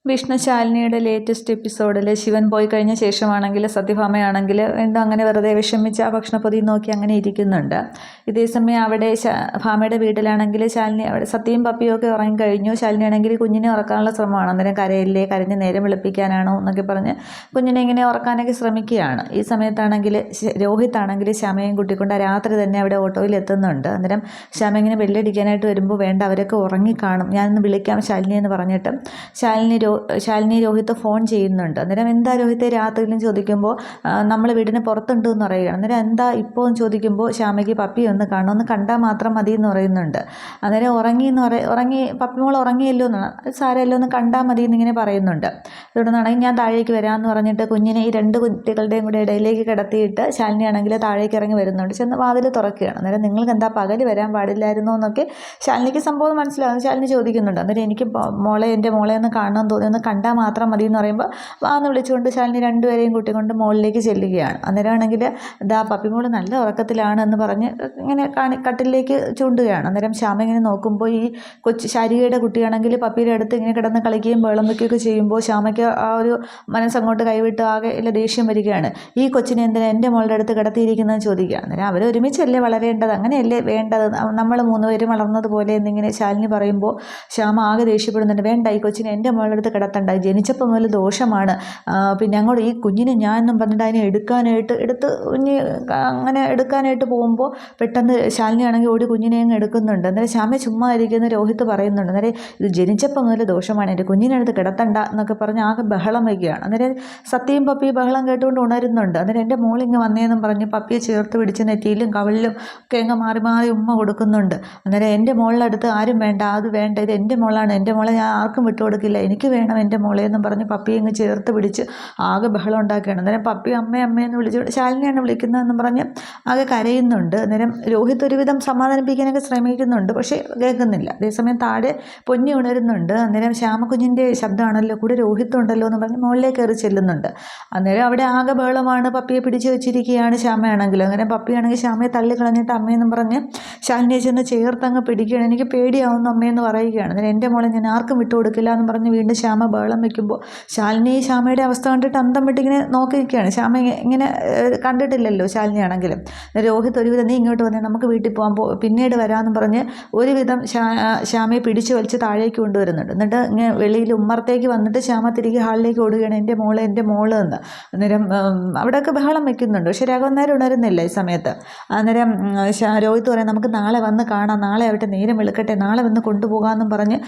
വിഷ്ണുശാലിനിയുടെ latest എപ്പിസോഡിൽ ശിവൻ പോയി കഴിഞ്ഞ ശേഷമാണെങ്കിൽ സത്യഭാമയാണെങ്കിൽ വീണ്ടും അങ്ങനെ വെറുതെ വിഷമിച്ച് ആ ഭക്ഷണപ്പൊതി നോക്കി അങ്ങനെ ഇരിക്കുന്നുണ്ട്. ഇതേസമയം അവിടെ ഭാമയുടെ വീട്ടിലാണെങ്കിൽ ശാലിനി അവിടെ സത്യയും പപ്പിയും ഒക്കെ ഉറങ്ങിക്കഴിഞ്ഞു. ശാലിനി ആണെങ്കിൽ കുഞ്ഞിനെ ഉറക്കാനുള്ള ശ്രമമാണ്. അന്നേരം കരയില്ലേ, കരഞ്ഞ് നേരം വെളുപ്പിക്കാനാണോ എന്നൊക്കെ പറഞ്ഞ് കുഞ്ഞിനെ ഇങ്ങനെ ഉറക്കാനൊക്കെ ശ്രമിക്കുകയാണ്. ഈ സമയത്താണെങ്കിൽ രോഹിത് ആണെങ്കിൽ ശ്യാമയും കൂട്ടിക്കൊണ്ട് രാത്രി തന്നെ അവിടെ ഓട്ടോയിൽ എത്തുന്നുണ്ട്. അന്നേരം ശ്യാമ ഇങ്ങനെ ബെല്ലടിക്കാനായിട്ട് വരുമ്പോൾ വേണ്ട, അവരൊക്കെ ഉറങ്ങിക്കാണും, ഞാനൊന്ന് വിളിക്കാം ശാലിനി എന്ന് പറഞ്ഞിട്ട് ശാലിനി രോഹിത്ത് ഫോൺ ചെയ്യുന്നുണ്ട്. അന്നേരം എന്താ രോഹിത്തെ രാത്രിയിലും ചോദിക്കുമ്പോൾ നമ്മൾ വീടിന് പുറത്തുണ്ട് എന്ന് പറയുകയാണ്. അന്നേരം എന്താ ഇപ്പോൾ എന്ന് ചോദിക്കുമ്പോൾ ശ്യാമയ്ക്ക് പപ്പി ഒന്ന് കാണും, ഒന്ന് കണ്ടാൽ മാത്രം മതി എന്ന് പറയുന്നുണ്ട്. അന്നേരം ഉറങ്ങി പപ്പിമോൾ ഉറങ്ങിയല്ലോ എന്നാണ്, സാരമല്ലോ ഒന്ന് കണ്ടാൽ മതി എന്നിങ്ങനെ പറയുന്നുണ്ട്. തുടർന്നാണെങ്കിൽ ഞാൻ താഴേക്ക് വരാമെന്ന് പറഞ്ഞിട്ട് കുഞ്ഞിനെ ഈ രണ്ട് കുട്ടികളുടെയും കൂടെ ഇടയിലേക്ക് കിടത്തിയിട്ട് ശാലിനി ആണെങ്കിൽ താഴേക്ക് ഇറങ്ങി വരുന്നുണ്ട്. ചെന്ന് വാതിൽ തുറക്കുകയാണ്. അന്നേരം നിങ്ങൾക്ക് എന്താ പകൽ വരാൻ പാടില്ലായിരുന്നോ എന്നൊക്കെ ശാലിനിക്ക് സംഭവം മനസ്സിലാകും. ശാലിനി ചോദിക്കുന്നുണ്ട്. അന്നേരം എനിക്ക് എൻ്റെ മോളെ ഒന്ന് കാണണമെന്ന് തോന്നി, ഒന്ന് കണ്ടാൽ മാത്രം മതി എന്ന് പറയുമ്പോൾ വാന്ന് വിളിച്ചുകൊണ്ട് ശാലിനി രണ്ടുപേരെയും കൂട്ടിക്കൊണ്ട് മുകളിലേക്ക് ചെല്ലുകയാണ്. അന്നേരമാണെങ്കിൽ ഇതാ പപ്പിമോള് നല്ല ഉറക്കത്തിലാണ് എന്ന് പറഞ്ഞ് ഇങ്ങനെ കട്ടിലേക്ക് ചൂണ്ടുകയാണ്. അന്നേരം ശ്യാമ ഇങ്ങനെ നോക്കുമ്പോൾ ഈ ശാരികയുടെ കുട്ടിയാണെങ്കിൽ പപ്പിയുടെ അടുത്ത് ഇങ്ങനെ കിടന്ന് കളിക്കുകയും വെള്ളം വയ്ക്കുകയൊക്കെ ചെയ്യുമ്പോൾ ശ്യാമയ്ക്ക് ആ ഒരു മനസ്സങ്ങോട്ട് കൈവിട്ട് ആകെ ഇല്ല ദേഷ്യം വരികയാണ്. ഈ കൊച്ചിനെ എന്തിനാ എൻ്റെ മോളുടെ അടുത്ത് കിടത്തിയിരിക്കുന്നതെന്ന് ചോദിക്കുകയാണ്. അന്നേരം അവർ ഒരുമിച്ചല്ലേ വളരേണ്ടത്, അങ്ങനെയല്ലേ വേണ്ടത്, നമ്മൾ മൂന്നുപേരും വളർന്നതുപോലെ എന്നിങ്ങനെ ശാലിനി പറയുമ്പോൾ ശ്യാമ ആകെ ദേഷ്യപ്പെടുന്നുണ്ട്. വേണ്ട, ഈ കൊച്ചിനെ എൻ്റെ മോളുടെ അടുത്ത് കിടത്തണ്ട, ജനിച്ചപ്പോൾ മുതൽ ദോഷമാണ്, പിന്നെ അങ്ങോട്ട് ഈ കുഞ്ഞിനെ ഞാൻ എന്നും പറഞ്ഞിട്ട് അതിനെ എടുത്ത് അങ്ങനെ എടുക്കാനായിട്ട് പോകുമ്പോൾ പെട്ടെന്ന് ശാലിനി ആണെങ്കിൽ ഓടി കുഞ്ഞിനെ അങ്ങ് എടുക്കുന്നുണ്ട്. അന്നേരം ശ്യാമ ചുമ്മാ ഇരിക്കുന്ന രോഹിത്ത് പറയുന്നുണ്ട്. അന്നേരം ഇത് ജനിച്ചപ്പോൾ മുതൽ ദോഷമാണ്, എൻ്റെ കുഞ്ഞിനടുത്ത് കിടത്തണ്ട എന്നൊക്കെ പറഞ്ഞ് ആകെ ബഹളം വയ്ക്കുകയാണ്. അന്നേരം സത്യയും പപ്പിയും ബഹളം കേട്ടുകൊണ്ട് ഉണരുന്നുണ്ട്. അന്നേരം എൻ്റെ മോളിങ്ങ് വന്നേന്നും പറഞ്ഞ് പപ്പിയെ ചേർത്ത് പിടിച്ച് നെറ്റിയിലും കവിളിലും ഒക്കെ അങ്ങ് മാറി മാറി ഉമ്മ കൊടുക്കുന്നുണ്ട്. അന്നേരം എൻ്റെ മോളുടെ അടുത്ത് ആരും വേണ്ട, അത് വേണ്ട, ഇത് എൻ്റെ മോളാണ്, എൻ്റെ മോളെ ഞാൻ ആർക്കും വിട്ടുകൊടുക്കില്ല, എനിക്ക് വേണം എൻ്റെ മോളെന്നും പറഞ്ഞ് പപ്പിയെ അങ്ങ് ചേർത്ത് പിടിച്ച് ആകെ ബഹളം ഉണ്ടാക്കുകയാണ്. അന്നേരം പപ്പി അമ്മയെന്ന് വിളിച്ച് ശാലിനിയാണ് വിളിക്കുന്നതെന്ന് പറഞ്ഞ് ആകെ കരയുന്നുണ്ട്. അന്നേരം രോഹിത് ഒരുവിധം സമാധാനിപ്പിക്കാനൊക്കെ ശ്രമിക്കുന്നുണ്ട്, പക്ഷേ കേൾക്കുന്നില്ല. അതേസമയം താഴെ പൊന്നി ഉണരുന്നുണ്ട്. അന്നേരം ശ്യാമക്കുഞ്ഞിൻ്റെ ശബ്ദമാണല്ലോ, കൂടെ രോഹിത് ഉണ്ടല്ലോ എന്ന് പറഞ്ഞ് മുകളിലേക്ക് കയറി ചെല്ലുന്നുണ്ട്. അന്നേരം അവിടെ ആകെ ബഹളമാണ്, പപ്പിയെ പിടിച്ച് വെച്ചിരിക്കുകയാണ് ശ്യാമയാണെങ്കിൽ. അങ്ങനെ പപ്പിയാണെങ്കിൽ ശ്യാമയെ തള്ളിക്കളഞ്ഞിട്ട് അമ്മയെന്നും പറഞ്ഞ് ശാലിനിയെ ചെന്ന് ചേർത്തങ്ങ് പിടിക്കുകയാണ്. എനിക്ക് പേടിയാവുന്നു അമ്മയെന്ന് പറയുകയാണ്. അന്നേരം എൻ്റെ മോളെ ഞാൻ ആർക്കും വിട്ടുകൊടുക്കില്ല എന്ന് പറഞ്ഞ് വീണ്ടും ശ്യാമ ബഹളം വയ്ക്കുമ്പോൾ ശാലിനി ശ്യാമയുടെ അവസ്ഥ കണ്ടിട്ട് അന്തം വിട്ടിങ്ങനെ നോക്കിയിരിക്കുകയാണ്. ശ്യാമ ഇങ്ങനെ കണ്ടിട്ടില്ലല്ലോ ശാലിനി ആണെങ്കിലും. രോഹിത് ഒരുവിധം നീ ഇങ്ങോട്ട് വന്നേ, നമുക്ക് വീട്ടിൽ പോകാൻ പിന്നീട് വരാമെന്ന് പറഞ്ഞ് ഒരുവിധം ശ്യാമയെ പിടിച്ചു വലിച്ച് താഴേക്ക് കൊണ്ടുവരുന്നുണ്ട്. എന്നിട്ട് ഇങ്ങനെ വെളിയിൽ ഉമ്മറത്തേക്ക് വന്നിട്ട് ശ്യാമ തിരികെ ഹാളിലേക്ക് ഓടുകയാണ്, എൻ്റെ മോള് എന്ന്. അന്നേരം അവിടെയൊക്കെ ബഹളം വയ്ക്കുന്നുണ്ട്, പക്ഷേ രാഘവൻ ഉണരുന്നില്ല ഈ സമയത്ത്. അന്നേരം രോഹിത് പറയാം, നമുക്ക് നാളെ വന്ന് കാണാം, നാളെ ആവട്ടെ, നേരം വെളുക്കട്ടെ, നാളെ വന്ന് കൊണ്ടുപോകാമെന്നും പറഞ്ഞ്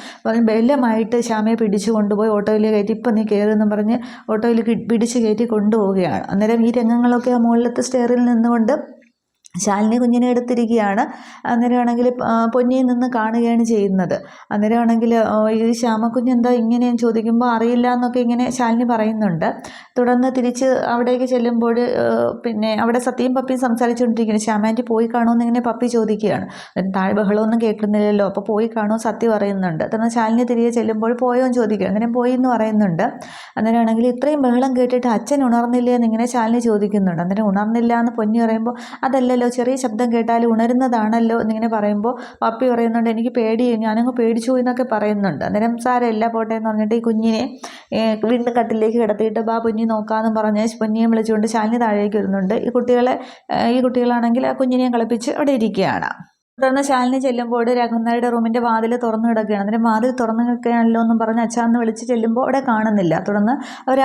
ബലമായിട്ട് ശ്യാമയെ പിടിച്ചു കൊണ്ടുപോയി ഓട്ടോയിൽ കയറ്റി, ഇപ്പം നീ കയറുമെന്നും പറഞ്ഞ് ഓട്ടോയിൽ പിടിച്ച് കയറ്റി കൊണ്ടുപോവുകയാണ്. അന്നേരം ഈ രംഗങ്ങളൊക്കെ ആ മുകളിലത്തെ സ്റ്റെയറിൽ നിന്നുകൊണ്ട് ശാലിനി കുഞ്ഞിനെ എടുത്തിരിക്കുകയാണ്. അന്നേരമാണെങ്കിൽ പൊന്നിയിൽ നിന്ന് കാണുകയാണ് ചെയ്യുന്നത്. അന്നേരമാണെങ്കിൽ ഈ ശ്യാമക്കുഞ്ഞ് എന്താ ഇങ്ങനെയെന്ന് ചോദിക്കുമ്പോൾ അറിയില്ല എന്നൊക്കെ ഇങ്ങനെ ശാലിനി പറയുന്നുണ്ട്. തുടർന്ന് തിരിച്ച് അവിടേക്ക് ചെല്ലുമ്പോൾ പിന്നെ അവിടെ സത്യയും പപ്പിയും സംസാരിച്ചുകൊണ്ടിരിക്കുകയാണ്. ശ്യാമാൻറ്റി പോയി കാണുമെന്ന് ഇങ്ങനെ പപ്പി ചോദിക്കുകയാണ്. താഴെ ബഹളമൊന്നും കേൾക്കുന്നില്ലല്ലോ, അപ്പോൾ പോയി കാണുമോ സത്യം പറയുന്നുണ്ട്. തുടർന്ന് ശാലിനി തിരികെ ചെല്ലുമ്പോൾ പോയോ എന്ന് ചോദിക്കുക. അന്നേരം പോയി എന്ന് പറയുന്നുണ്ട്. അന്നേരമാണെങ്കിൽ ഇത്രയും ബഹളം കേട്ടിട്ട് അച്ഛൻ ഉണർന്നില്ലേ എന്നിങ്ങനെ ശാലിനി ചോദിക്കുന്നുണ്ട്. അന്നേരം ഉണർന്നില്ല എന്ന് പൊന്നി പറയുമ്പോൾ അതല്ലല്ലോ, ചെറിയ ശബ്ദം കേട്ടാൽ ഉണരുന്നതാണല്ലോ എന്നിങ്ങനെ പറയുമ്പോൾ പപ്പി പറയുന്നുണ്ട്, എനിക്ക് ഞാനങ്ങ് പേടിച്ചു എന്നൊക്കെ പറയുന്നുണ്ട്. അന്നേരം സാരമില്ല പോട്ടെ എന്ന് പറഞ്ഞിട്ട് ഈ കുഞ്ഞിനെ വീണ്ടും കട്ടിലേക്ക് കിടത്തിയിട്ട് ബാ പൊന്നി നോക്കാമെന്ന് പറഞ്ഞ് പൊന്നിയെ വിളിച്ചുകൊണ്ട് ശാലിനി താഴേക്ക് വരുന്നുണ്ട്. ഈ കുട്ടികളാണെങ്കിൽ ആ കുഞ്ഞിനെയും കളിപ്പിച്ച് അവിടെ ഇരിക്കുകയാണ്. തുടർന്ന് ശാലിനി ചെല്ലുമ്പോൾ രഘുനാഥയുടെ റൂമിൻ്റെ വാതിൽ തുറന്നു കിടക്കുകയാണ്. അന്നേരം വാതിൽ തുറന്നു കിടക്കുകയാണല്ലോ എന്നും പറഞ്ഞ് അച്ഛാന്ന് വിളിച്ച് ചെല്ലുമ്പോൾ അവിടെ കാണുന്നില്ല. തുടർന്ന് അവർ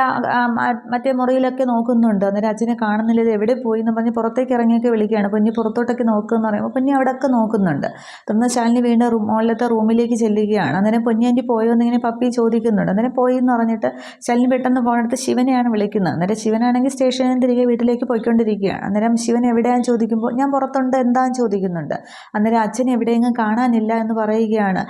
മറ്റേ മുറിയിലൊക്കെ നോക്കുന്നുണ്ട്. അന്നേരം അച്ഛനെ കാണുന്നില്ല, ഇത് എവിടെ പോയി എന്ന് പറഞ്ഞ് പുറത്തേക്ക് ഇറങ്ങിയൊക്കെ വിളിക്കുകയാണ്. പൊന്നി പുറത്തോട്ടൊക്കെ നോക്കുമെന്ന് പറയുമ്പോൾ പൊന്നി അവിടെയൊക്കെ നോക്കുന്നുണ്ട്. തുടർന്ന് ശാലിനി വീണ്ടും മുകളിലത്തെ റൂമിലേക്ക് ചെല്ലുകയാണ്. അന്നേരം പൊന്നിയാൻറ്റി പോയോ എന്നിങ്ങനെ പപ്പി ചോദിക്കുന്നുണ്ട്. അന്നേരം പോയി എന്ന് പറഞ്ഞിട്ട് ശാലിനി പെട്ടെന്ന് ഫോണെടുത്ത് ശിവനെയാണ് വിളിക്കുന്നത്. അന്നേരം ശിവനാണെങ്കിൽ സ്റ്റേഷനിൽ നിന്ന് തിരികെ വീട്ടിലേക്ക് പോയിക്കൊണ്ടിരിക്കുകയാണ്. അന്നേരം ശിവൻ എവിടെയാണെന്ന് ചോദിക്കുമ്പോൾ ഞാൻ പുറത്തുണ്ട് എന്താണെന്ന് ചോദിക്കുന്നുണ്ട്. അന്നേരം അച്ഛൻ എവിടെയെങ്കിലും കാണാനില്ല എന്ന് പറയുകയാണ്.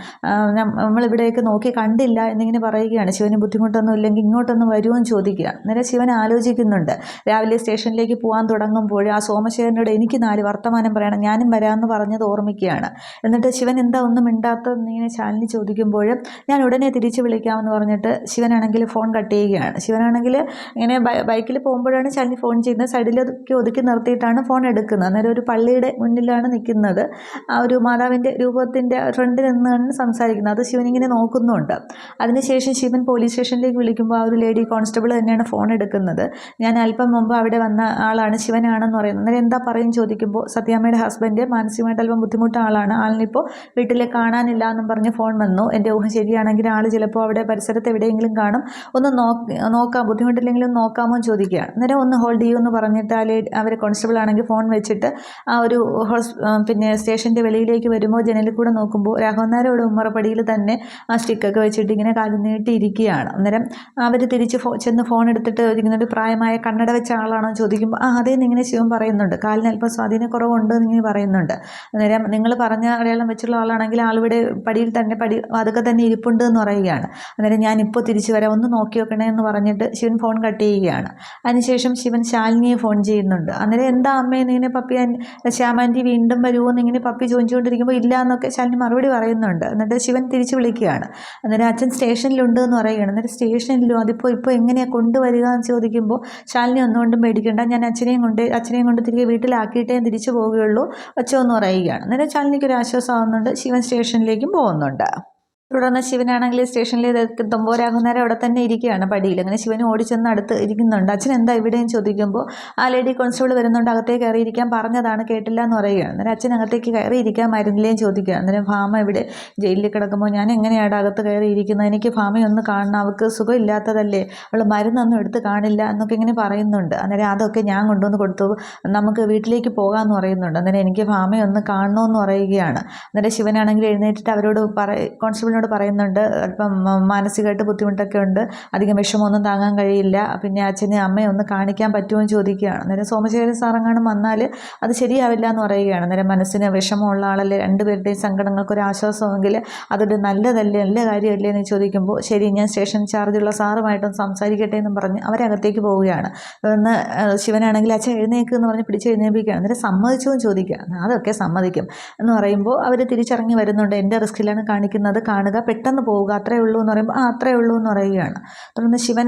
നമ്മളിവിടെയൊക്കെ നോക്കി കണ്ടില്ല എന്നിങ്ങനെ പറയുകയാണ്. ശിവന് ബുദ്ധിമുട്ടൊന്നും ഇല്ലെങ്കിൽ ഇങ്ങോട്ടൊന്ന് വരുമെന്ന് ചോദിക്കുക. അന്നേരം ശിവൻ ആലോചിക്കുന്നുണ്ട്. രാവിലെ സ്റ്റേഷനിലേക്ക് പോകാൻ തുടങ്ങുമ്പോൾ ആ സോമശേഖരനോട് എനിക്ക് 4 വർത്തമാനം പറയണം, ഞാനും വരാമെന്ന് പറഞ്ഞത് ഓർമ്മിക്കുകയാണ്. എന്നിട്ട് ശിവൻ എന്താ ഒന്നും മിണ്ടാത്തതെന്നിങ്ങനെ ശാലിനി ചോദിക്കുമ്പോൾ ഞാൻ ഉടനെ തിരിച്ച് വിളിക്കാമെന്ന് പറഞ്ഞിട്ട് ശിവനാണെങ്കിൽ ഫോൺ കട്ട് ചെയ്യുകയാണ്. ശിവനാണെങ്കിൽ ഇങ്ങനെ ബൈക്കിൽ പോകുമ്പോഴാണ് ശാലിനി ഫോൺ ചെയ്യുന്നത്. സൈഡിലേക്ക് ഒതുക്കി നിർത്തിയിട്ടാണ് ഫോൺ എടുക്കുന്നത്. അന്നേരം ഒരു പള്ളിയുടെ മുന്നിലാണ് നിൽക്കുന്നത്. ആ ഒരു മാതാവിൻ്റെ രൂപത്തിൻ്റെ ഫ്രണ്ടിൽ നിന്നാണ് സംസാരിക്കുന്നത്. അത് ശിവനിങ്ങനെ നോക്കുന്നുണ്ട്. അതിനുശേഷം ശിവൻ പോലീസ് സ്റ്റേഷനിലേക്ക് വിളിക്കുമ്പോൾ ആ ഒരു ലേഡി കോൺസ്റ്റബിൾ തന്നെയാണ് ഫോൺ എടുക്കുന്നത്. ഞാൻ അല്പം മുമ്പ് അവിടെ വന്ന ആളാണ്, ശിവനാണെന്ന് പറയുന്നത്. അന്നേരം എന്താ പറയും ചോദിക്കുമ്പോൾ സത്യാമ്മയുടെ ഹസ്ബൻഡ് മാനസികമായിട്ട് അല്പം ബുദ്ധിമുട്ട ആളാണ്, ആളിനിപ്പോൾ വീട്ടിൽ കാണാനില്ല എന്നും പറഞ്ഞ് ഫോൺ വന്നു. എൻ്റെ ഊഹം ശരിയാണെങ്കിൽ ആൾ ചിലപ്പോൾ അവിടെ പരിസരത്ത് എവിടെയെങ്കിലും കാണും, ഒന്ന് നോക്കാം, ബുദ്ധിമുട്ടില്ലെങ്കിലും നോക്കാമോ എന്ന് ചോദിക്കുകയാണ്. അന്നേരം ഒന്ന് ഹോൾഡ് ചെയ്യുമെന്ന് പറഞ്ഞിട്ട് അവർ കോൺസ്റ്റബിൾ ആണെങ്കിൽ ഫോൺ വെച്ചിട്ട് ആ ഒരു സ്റ്റേഷൻ്റെ വെളിയിലേക്ക് വരുമ്പോൾ ജനലിൽ കൂടെ നോക്കുമ്പോൾ രാഘവൻ നായരുടെ ഉമ്മറപ്പടിയിൽ തന്നെ ആ സ്റ്റിക്കൊക്കെ വെച്ചിട്ട് ഇങ്ങനെ കാല് നീട്ടിയിരിക്കുകയാണ്. അന്നേരം അവർ തിരിച്ച് ചെന്ന് ഫോൺ എടുത്തിട്ട് ഇരിക്കുന്നൊരു പ്രായമായ കണ്ണട വെച്ച ആളാണോ ചോദിക്കുമ്പോൾ അതേന്ന് ഇങ്ങനെ ശിവൻ പറയുന്നുണ്ട്. കാലിന് അല്പം സ്വാധീനക്കുറവുണ്ട് എന്നിങ്ങനെ പറയുന്നുണ്ട്. അന്നേരം നിങ്ങൾ പറഞ്ഞ അടയാളം വെച്ചുള്ള ആളാണെങ്കിൽ ആളിവിടെ പടിയിൽ തന്നെ അതൊക്കെ തന്നെ ഇരിപ്പുണ്ട് എന്ന് പറയുകയാണ്. അന്നേരം ഞാൻ ഇപ്പോൾ തിരിച്ചു വരാം, ഒന്ന് നോക്കി വെക്കണേ എന്ന് പറഞ്ഞിട്ട് ശിവൻ ഫോൺ കട്ട് ചെയ്യുകയാണ്. അതിനുശേഷം ശിവൻ ശാലിനിയെ ഫോൺ ചെയ്യുന്നുണ്ട്. അന്നേരം എന്താ അമ്മയെന്ന് ഇങ്ങനെ പപ്പി ശ്യാമാൻറ്റി വീണ്ടും വരുമോ എന്നിങ്ങനെ പപ്പി ചോദിച്ചുകൊണ്ടിരിക്കുമ്പോൾ ഇല്ല എന്നൊക്കെ ശാലിനി മറുപടി പറയുന്നുണ്ട്. എന്നിട്ട് ശിവൻ തിരിച്ചു വിളിക്കുകയാണ്. അന്നേരം അച്ഛൻ സ്റ്റേഷനിലുണ്ട് എന്ന് പറയുകയാണ്. അന്നേരം സ്റ്റേഷനിലോ ഇപ്പോൾ എങ്ങനെയാണ് കൊണ്ടുവരിക എന്ന് ചോദിക്കുമ്പോൾ ശാലിനി ഒന്നുകൊണ്ടും പേടിക്കേണ്ട, ഞാൻ അച്ഛനെയും കൊണ്ട് തിരികെ വീട്ടിലാക്കിയിട്ടേ തിരിച്ചു പോവുകയുള്ളൂ അച്ഛൻ എന്ന് പറയുകയാണ്. അന്നേരം ശാലിനിക്ക് ഒരു ആശ്വാസമാകുന്നുണ്ട്. ശിവൻ സ്റ്റേഷനിലേക്കും പോകുന്നുണ്ട്. തുടർന്ന് ശിവനാണെങ്കിൽ സ്റ്റേഷനിൽ എത്തുമ്പോൾ രാഘവൻ നായർ അവിടെ തന്നെ ഇരിക്കുകയാണ് പടിയിൽ. അങ്ങനെ ശിവൻ ഓടിച്ചെന്ന് അടുത്ത് ഇരിക്കുന്നുണ്ട്. അച്ഛൻ എന്താ ഇവിടെയും ചോദിക്കുമ്പോൾ ആ ലേഡി കോൺസ്റ്റബിൾ വരുന്നുണ്ട്, അകത്തേക്ക് കയറിയിരിക്കാൻ പറഞ്ഞതാണ്, കേട്ടില്ല എന്ന് പറയുകയാണ്. അന്നേരം അച്ഛൻ അകത്തേക്ക് കയറിയിരിക്കാമായിരുന്നില്ലേയും ചോദിക്കുകയാണ്. അന്നേരം ഭാമ ഇവിടെ ജയിലിൽ കിടക്കുമ്പോൾ ഞാൻ എങ്ങനെയാണ് അകത്ത് കയറിയിരിക്കുന്നത്, എനിക്ക് ഭാമയെ ഒന്ന് കാണണം, അവൾക്ക് സുഖമില്ലാത്തതല്ലേ, അവൾ മരുന്നൊന്നും എടുത്ത് കാണില്ല എന്നൊക്കെ ഇങ്ങനെ പറയുന്നുണ്ട്. അന്നേരം അതൊക്കെ ഞാൻ കൊണ്ടുവന്ന് കൊടുത്തു, നമുക്ക് വീട്ടിലേക്ക് പോകാമെന്ന് പറയുന്നുണ്ട്. അന്നേരം എനിക്ക് ഭാമയെ ഒന്ന് കാണണമെന്ന് പറയുകയാണ്. അന്നേരം ശിവനാണെങ്കിൽ എഴുന്നേറ്റിട്ട് അവരോട് കോൺസ്റ്റബിളിനോട് പറയുന്നുണ്ട്, അല്പം മാനസികമായിട്ട് ബുദ്ധിമുട്ടൊക്കെ ഉണ്ട്, അധികം വിഷമമൊന്നും താങ്ങാൻ കഴിയില്ല, പിന്നെ അച്ഛനെ അമ്മയെ ഒന്ന് കാണിക്കാൻ പറ്റുമോ എന്ന് ചോദിക്കുകയാണ്. അന്നേരം സോമശേഖരൻ സാറെങ്ങാനും വന്നാൽ അത് ശരിയാവില്ല എന്ന് പറയുകയാണ്. അന്നേരം മനസ്സിന് വിഷമമുള്ള ആളല്ലേ, രണ്ടുപേരുടെയും സങ്കടങ്ങൾക്കൊരു ആശ്വാസമെങ്കിൽ അതൊരു നല്ല കാര്യമല്ലേ എന്ന് ചോദിക്കുമ്പോൾ ശരി, ഞാൻ സ്റ്റേഷൻ ചാർജുള്ള സാറുമായിട്ടൊന്ന് സംസാരിക്കട്ടെ എന്നും പറഞ്ഞ് അവരകത്തേക്ക് പോവുകയാണ്. തുടർന്ന് ശിവനാണെങ്കിൽ അച്ഛൻ എഴുന്നേക്ക് എന്ന് പറഞ്ഞ് പിടിച്ച് എഴുന്നേൽപ്പിക്കുകയാണ്. അന്നേരം സമ്മതിച്ചോ എന്ന് ചോദിക്കുകയാണ്. അതൊക്കെ സമ്മതിക്കും എന്ന് പറയുമ്പോൾ അവർ തിരിച്ചിറങ്ങി വരുന്നുണ്ട്. എൻ്റെ റിസ്കിലാണ് കാണിക്കുന്നത്, കാണുക, പെട്ടെന്ന് പോവുക, അത്രേ ഉള്ളൂ എന്ന് പറയുമ്പോൾ അത്രേ ഉള്ളൂ എന്ന് പറയുകയാണ്. തുടർന്ന് ശിവൻ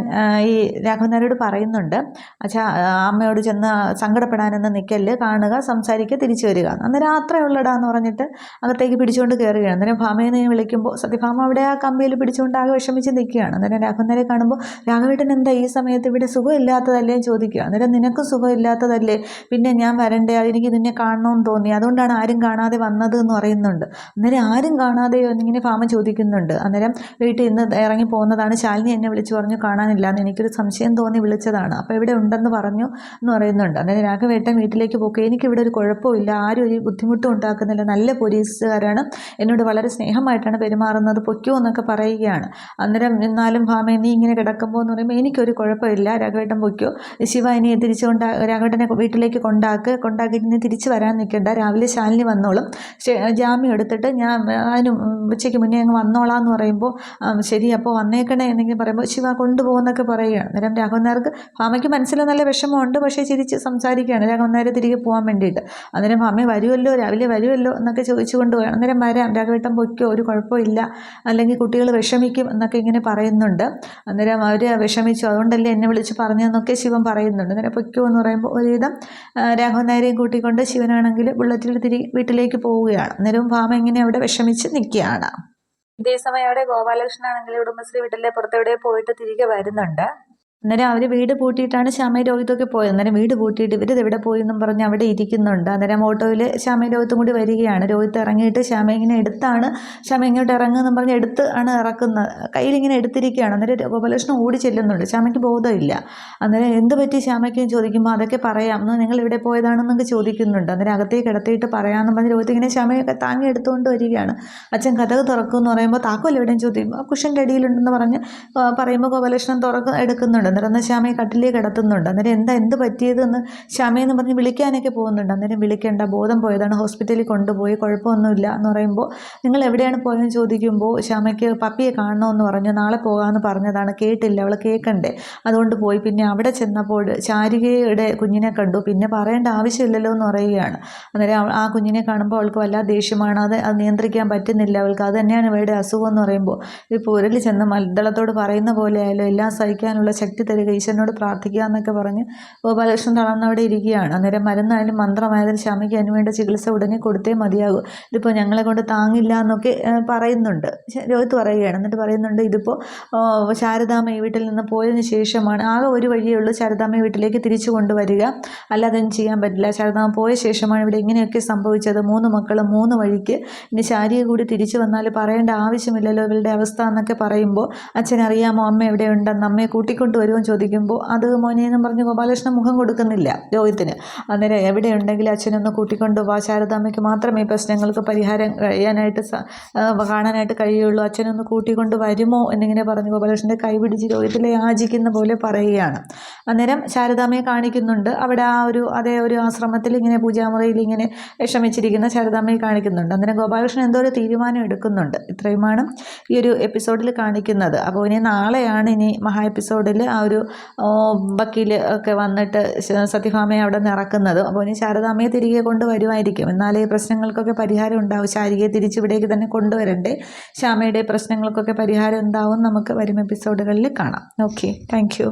ഈ രാഘവൻ നായരോട് പറയുന്നുണ്ട്, അച്ഛാ അമ്മയോട് ചെന്ന് സങ്കടപ്പെടാനൊന്നും നിൽക്കല്ല്, കാണുക, സംസാരിക്കുക, തിരിച്ചു വരിക. അന്നേരം അത്രേ ഉള്ളടാ എന്ന് പറഞ്ഞിട്ട് അകത്തേക്ക് പിടിച്ചുകൊണ്ട് കയറുകയാണ്. അന്നേരം ഭാമയെന്ന് വിളിക്കുമ്പോൾ സത്യഭാമ അവിടെ ആ കമ്പിയിൽ പിടിച്ചുകൊണ്ട് ആകെ വിഷമിച്ച് നിൽക്കുകയാണ്. അന്നേരം രാഘവൻ നായരെ കാണുമ്പോൾ രാഘവേട്ടൻ എന്താ ഈ സമയത്ത് ഇവിടെ, സുഖമില്ലാത്തതല്ലേ ചോദിക്കുക. അന്നേരം നിനക്ക് സുഖമില്ലാത്തതല്ലേ, പിന്നെ ഞാൻ വരണ്ടേ, എനിക്ക് നിന്നെ കാണണമെന്ന് തോന്നി, അതുകൊണ്ടാണ് ആരും കാണാതെ വന്നത് എന്ന് പറയുന്നുണ്ട്. അന്നേരം ആരും കാണാതെയോ എന്നിങ്ങനെ ഭാമ ചോദിക്കുന്നുണ്ട്. അന്നേരം വീട്ടിൽ ഇന്ന് ഇറങ്ങി പോകുന്നതാണ്, ശാലിനി എന്നെ വിളിച്ചു പറഞ്ഞു കാണാനില്ല എന്ന്, എനിക്കൊരു സംശയം തോന്നി വിളിച്ചതാണ്, അപ്പോൾ ഇവിടെ ഉണ്ടെന്ന് പറഞ്ഞു എന്ന് പറയുന്നുണ്ട്. അന്നേരം രാഘവേട്ടൻ വീട്ടിലേക്ക് പോക്കുക, എനിക്കിവിടെ ഒരു കുഴപ്പമില്ല, ആരും ഒരു ബുദ്ധിമുട്ടും ഉണ്ടാക്കുന്നില്ല, നല്ല പോലീസുകാരാണ്, എന്നോട് വളരെ സ്നേഹമായിട്ടാണ് പെരുമാറുന്നത്, പൊയ്ക്കോ എന്നൊക്കെ പറയുകയാണ്. അന്നേരം എന്നാലും ഭാമ നീ ഇങ്ങനെ കിടക്കുമ്പോൾ എന്ന് പറയുമ്പോൾ എനിക്കൊരു കുഴപ്പമില്ല, രാഘവേട്ടൻ പൊയ്ക്കോ, ശിവ ഇനി രാഘവേട്ടനെ വീട്ടിലേക്ക് കൊണ്ടാക്കിയിട്ട് ഇനി തിരിച്ചു വരാൻ നിൽക്കേണ്ട, രാവിലെ ശാലിനി വന്നോളും, ജാമ്യം എടുത്തിട്ട് ഞാൻ അതിന് ഉച്ചയ്ക്ക് മുന്നേ അങ്ങ് വന്നോളാം എന്ന് പറയുമ്പോൾ ശരി അപ്പോൾ വന്നേക്കണേ എന്നെങ്കിലും പറയുമ്പോൾ ശിവ കൊണ്ടുപോകുന്നൊക്കെ പറയുകയാണ്. അന്നേരം രാഘവൻ നായർക്ക് ഭാമയ്ക്ക് മനസ്സിൽ നല്ല വിഷമമുണ്ട്, പക്ഷേ ചിരിച്ച് സംസാരിക്കുകയാണ് രാഘവൻ നായർ തിരികെ പോകാൻ വേണ്ടിയിട്ട്. അന്നേരം ഭാമ വരുമല്ലോ, രാവിലെ വരുമല്ലോ എന്നൊക്കെ ചോദിച്ചു കൊണ്ടുപോയി. അന്നേരം വരാം, രാഘവേട്ടൻ പൊയ്ക്കോ, ഒരു കുഴപ്പമില്ല, അല്ലെങ്കിൽ കുട്ടികൾ വിഷമിക്കും എന്നൊക്കെ ഇങ്ങനെ പറയുന്നുണ്ട്. അന്നേരം അവർ വിഷമിച്ചു, അതുകൊണ്ടല്ലേ എന്നെ വിളിച്ച് പറഞ്ഞതെന്നൊക്കെ ശിവൻ പറയുന്നുണ്ട്. അന്നേരം പൊയ്ക്കോ എന്ന് പറയുമ്പോൾ ഒരുവിധം രാഘവൻ നായരെയും കൂട്ടിക്കൊണ്ട് ശിവനാണെങ്കിൽ ബുള്ളറ്റിൽ വീട്ടിലേക്ക് പോവുകയാണ്. അന്നേരം ഭാമ ഇങ്ങനെ അവിടെ വിഷമിച്ച് നിൽക്കുകയാണ്. ഇതേസമയം അവിടെ ഗോപാലകൃഷ്ണനാണെങ്കിൽ ഉടമശ്രീ വീട്ടിലെ പുറത്തെവിടെ പോയിട്ട് തിരികെ വരുന്നുണ്ട്. അന്നേരം അവർ വീട് പൂട്ടിയിട്ടാണ് ശ്യാമയും രോഹിതൊക്കെ പോയത്. അന്നേരം വീട് പൂട്ടിയിട്ട് ഇവരിത് എവിടെ പോയി എന്നും പറഞ്ഞ് അവിടെ ഇരിക്കുന്നുണ്ട്. അന്നേരം ഓട്ടോയിൽ ശ്യാമയും രോഹിത്തും കൂടി വരികയാണ്. രോഹിത്ത് ഇറങ്ങിയിട്ട് ശ്യാമ ഇങ്ങനെ എടുത്താണ്, ശ്യാമ ഇങ്ങോട്ട് ഇറങ്ങുമെന്നും പറഞ്ഞ് എടുത്ത് ആണ് ഇറക്കുന്നത്, കയ്യിലിങ്ങനെ എടുത്തിരിക്കുകയാണ്. അന്നേരം ഗോപാലകൃഷ്ണൻ ഓടി ചെല്ലുന്നുണ്ട്, ശ്യാമയ്ക്ക് ബോധമില്ല. അന്നേരം എന്ത് പറ്റി ശ്യാമയ്ക്കും ചോദിക്കുമ്പോൾ അതൊക്കെ പറയാം, എന്ന് നിങ്ങൾ ഇവിടെ പോയതാണെന്നൊക്കെ ചോദിക്കുന്നുണ്ട്. അന്നേരം അകത്തേക്ക് കിടത്തിയിട്ട് പറയാമെന്ന് പറഞ്ഞ് രോഹിത്ത് ഇങ്ങനെ ശ്യാമയൊക്കെ താങ്ങി എടുത്തുകൊണ്ട് വരികയാണ്. അച്ഛൻ കഥക് തുറക്കുമെന്ന് പറയുമ്പോൾ താക്കോൽ എവിടെയും ചോദിക്കുമ്പോൾ കുഷൻ്റെ അടിയിലുണ്ടെന്ന് പറഞ്ഞ് പറയുമ്പോൾ ഗോപാലകൃഷ്ണൻ എടുക്കുന്നുണ്ട്. അന്നേരം ശ്യാമയെ കട്ടിലേക്ക് കിടത്തുന്നുണ്ട്. അന്നേരം എന്ത് പറ്റിയതെന്ന് ശ്യാമയെന്ന് പറഞ്ഞ് വിളിക്കാനൊക്കെ പോകുന്നുണ്ട്. അന്നേരം വിളിക്കേണ്ട, ബോധം പോയതാണ്, ഹോസ്പിറ്റലിൽ കൊണ്ടുപോയി, കുഴപ്പമൊന്നുമില്ല എന്ന് പറയുമ്പോൾ നിങ്ങൾ എവിടെയാണ് പോയതെന്ന് ചോദിക്കുമ്പോൾ ശ്യാമയ്ക്ക് പപ്പിയെ കാണണമെന്ന് പറഞ്ഞു, നാളെ പോകാമെന്ന് പറഞ്ഞതാണ്, കേട്ടില്ല, അവൾ കേൾക്കണ്ടേ, അതുകൊണ്ട് പോയി. പിന്നെ അവിടെ ചെന്നപ്പോൾ ചാരികയുടെ കുഞ്ഞിനെ കണ്ടു, പിന്നെ പറയേണ്ട ആവശ്യമില്ലല്ലോ എന്ന് പറയുകയാണ്. അന്നേരം ആ കുഞ്ഞിനെ കാണുമ്പോൾ അവൾക്ക് വല്ലാതെ ദേഷ്യമാണ്, അത് നിയന്ത്രിക്കാൻ പറ്റുന്നില്ല അവൾക്ക്, അത് തന്നെയാണ് ഇവരുടെ അസുഖം എന്ന് പറയുമ്പോൾ ഈ പുരൽ ചെന്ന് മദ്ദളത്തോട് പറയുന്ന പോലെ ആയാലും എല്ലാം സഹിക്കാനുള്ള ശക്തി തരിക, ഈശ്വരനോട് പ്രാർത്ഥിക്കുക എന്നൊക്കെ പറഞ്ഞ് ഗോപാലകൃഷ്ണൻ തളർന്നവിടെ ഇരിക്കുകയാണ്. അന്നേരം മരുന്നായാലും മന്ത്രമായാലും ശ്യാമയ്ക്ക് അതിനുവേണ്ട ചികിത്സ ഉടനെ കൊടുത്തേ മതിയാകൂ, ഇതിപ്പോൾ ഞങ്ങളെ കൊണ്ട് താങ്ങില്ല എന്നൊക്കെ പറയുന്നുണ്ട്. രോഹിത്ത് പറയുകയാണ്. എന്നിട്ട് പറയുന്നുണ്ട് ഇതിപ്പോൾ ശാരദാമ്മ ഈ വീട്ടിൽ നിന്ന് പോയതിന് ശേഷമാണ്, ആകെ ഒരു വഴിയേ ഉള്ളൂ ശാരദാമ്മ വീട്ടിലേക്ക് തിരിച്ചു കൊണ്ടുവരിക, അല്ലാതെ ഒന്നും ചെയ്യാൻ പറ്റില്ല. ശാരദാമ്മ പോയ ശേഷമാണ് ഇവിടെ ഇങ്ങനെയൊക്കെ സംഭവിച്ചത്. 3 മക്കളും 3 വഴിക്ക്, ഇനി ശാരിക കൂടി തിരിച്ചു വന്നാൽ പറയേണ്ട ആവശ്യമില്ലല്ലോ ഇവളുടെ അവസ്ഥ എന്നൊക്കെ പറയുമ്പോൾ അച്ഛനറിയാമോ അമ്മ എവിടെ ഉണ്ടെന്ന്, അമ്മയെ കൂട്ടിക്കൊണ്ട് വരുമെന്ന് ചോദിക്കുമ്പോൾ അത് മോനെന്നും പറഞ്ഞ് ഗോപാലകൃഷ്ണൻ മുഖം കൊടുക്കുന്നില്ല രോഹിത്തിന്. അന്നേരം എവിടെ ഉണ്ടെങ്കിലും അച്ഛനൊന്ന് കൂട്ടിക്കൊണ്ട് വാ, ശാരദാമ്മയ്ക്ക് മാത്രമേ ഈ പ്രശ്നങ്ങൾക്ക് പരിഹാരം കാണാനായിട്ട് കഴിയുള്ളൂ, അച്ഛനൊന്ന് കൂട്ടിക്കൊണ്ട് വരുമോ എന്നിങ്ങനെ പറഞ്ഞ് ഗോപാലകൃഷ്ണൻ്റെ കൈ പിടിച്ച് രോഹിത്തിലെ യാചിക്കുന്ന പോലെ പറയുകയാണ്. അന്നേരം ശാരദാമ്മയെ കാണിക്കുന്നുണ്ട്. അവിടെ അതേ ഒരു ആശ്രമത്തിൽ ഇങ്ങനെ പൂജാമുറിയിൽ ഇങ്ങനെ വിഷമിച്ചിരിക്കുന്ന ശാരദാമ്മയെ കാണിക്കുന്നുണ്ട്. അന്നേരം ഗോപാലകൃഷ്ണൻ എന്തോ ഒരു തീരുമാനം എടുക്കുന്നുണ്ട്. ഇത്രയുമാണ് ഈ ഒരു എപ്പിസോഡിൽ കാണിക്കുന്നത്. അപ്പോൾ ഇനി നാളെയാണ് ഇനി മഹാ എപ്പിസോഡിൽ ആ ഒരു വക്കീൽ ഒക്കെ വന്നിട്ട് സത്യഭാമയെ അവിടെ നിന്ന് ഇറക്കുന്നത്. അപ്പോൾ ഇനി ശാരദാമ്മയെ തിരികെ കൊണ്ടുവരുമായിരിക്കും. എന്നാലേ ഈ പ്രശ്നങ്ങൾക്കൊക്കെ പരിഹാരം ഉണ്ടാവും. ശാരികയെ തിരിച്ചിവിടേക്ക് തന്നെ കൊണ്ടുവരണ്ടേ, ശ്യാമയുടെ പ്രശ്നങ്ങൾക്കൊക്കെ പരിഹാരം ഉണ്ടാവും. നമുക്ക് വരും എപ്പിസോഡുകളിൽ കാണാം. Okay, thank you.